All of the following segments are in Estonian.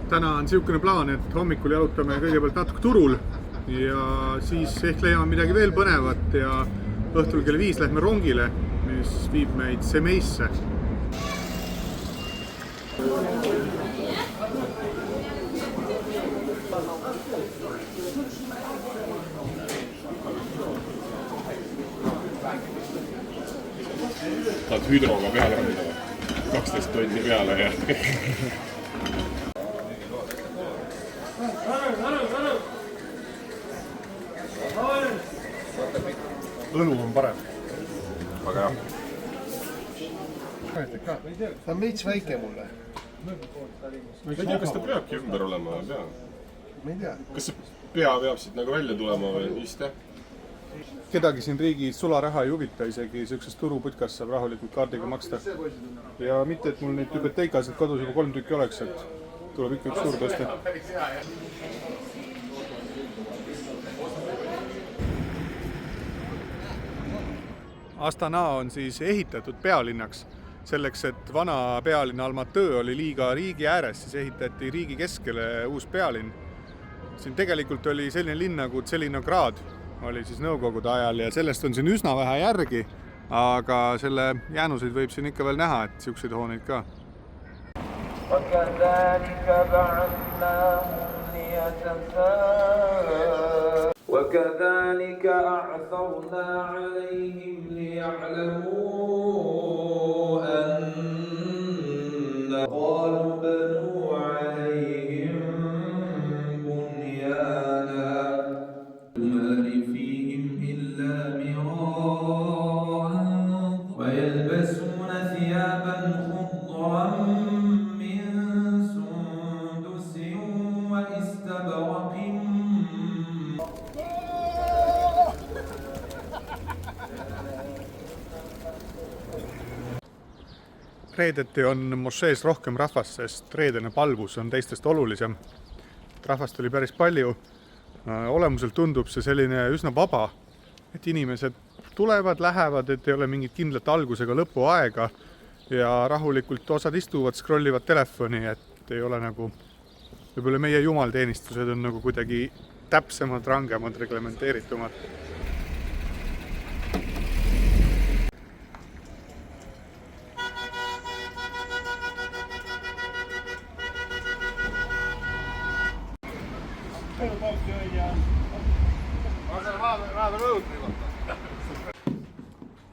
Täna on niisugune plaan, et hommikul jalutame kõigepealt natuke turul ja siis ehk leiame midagi veel põnevat ja õhtul kell 5 lähme rongile, mis viib meid Semeisse. Saad hüdroga peale anda 12 tonni peale ja Õlu on parem. Aga jah. Ta on veits väike mulle. Ma ei tea, kas ta peabki ümber olema pea. Ma ei tea. Kas see pea peab siit nagu välja tulema või vist jah? Kedagi siin riigis sularaha ei huvita, isegi sellisest turuputkas saab rahulikult kaardiga maksta. Ja mitte, et mul neid tübeteikasid kodus juba 3 tükki oleks, et tuleb ikka üks suur tõsta. Astana on siis ehitatud pealinnaks. Selleks, et vana pealinn Almatõ oli liiga riigi ääres, siis ehitati riigi keskele uus pealinn. Siin tegelikult oli selline linn nagu Tselinograd, oli siis nõukogude ajal ja sellest on siin üsna vähe järgi, aga selle jäänuseid võib siin ikka veel näha, et siukseid hooneid ka. وكذلك أعثرنا عليهم ليعلموا أن قالوا بنوا عليهم بنيانا ما فيهم إلا مراء ويلبسون ثيابا خضرا من سندس واستبرق Reedeti on mošees rohkem rahvast, sest reedene palvus on teistest olulisem. Rahvast oli päris palju. Olemuselt tundub see selline üsna vaba, et inimesed tulevad, lähevad, et ei ole mingit kindlat algusega lõpu aega ja rahulikult osad istuvad, scrollivad telefoni, et ei ole nagu, võib-olla meie jumalteenistused on nagu kuidagi täpsemad, rangemad, reglementeeritumad.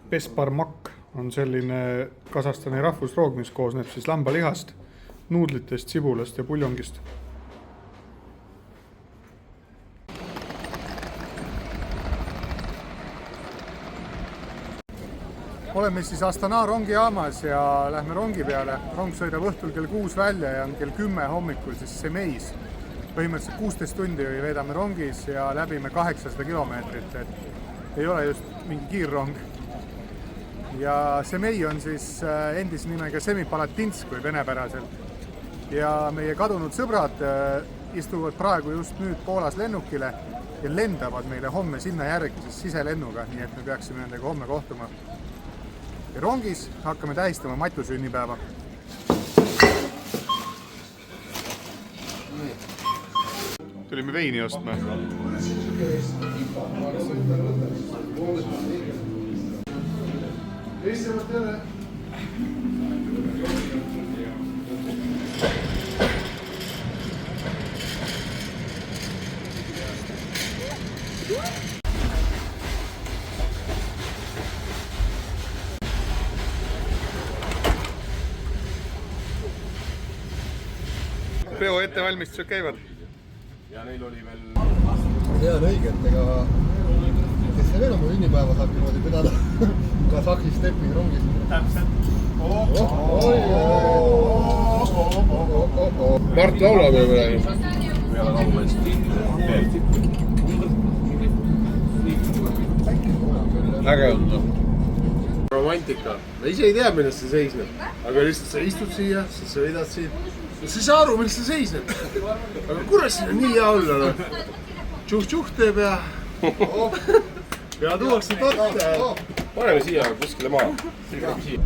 Pesparmak on selline Kasahstani rahvusroog, mis koosneb siis lambalihast, nuudlitest, sibulast ja puljongist. Oleme siis Astana rongijaamas ja lähme rongi peale. Rong sõidab õhtul kell 6 välja ja on kell 10 hommikul siis Semeis. Põhimõtteliselt 16 tundi veedame rongis ja läbime 800 kilomeetrit, et ei ole just mingi kiirrong. Ja Semei on siis endise nimega Semipalatinsk või venepäraselt. Ja meie kadunud sõbrad istuvad praegu just nüüd Poolas lennukile ja lendavad meile homme sinna järgi siis siselennuga, nii et me peaksime nendega homme kohtuma. Ja rongis hakkame tähistama Matu sünnipäeva. Tulime veini ostma. Peo ettevalmistused käivad. Ja neil oli veel... Tean õiget, ega kes see veel oma sünnipäeva saab niimoodi pidada Kasahhi steppi rongis. Täpselt. Mart laulab ju veel. Peale laulumeest. Äge on. Romantika. Ma ise ei tea, millest see seisneb. Aga lihtsalt sa istud siia, siis sa veidad siin. Sa ei saa aru, millest see seisneb. Aga kurat, siin on nii hea olla. Tšuh-tšuh teeb ja... Ja tuuakse totte. Paneme siia kuskile maa. Siia.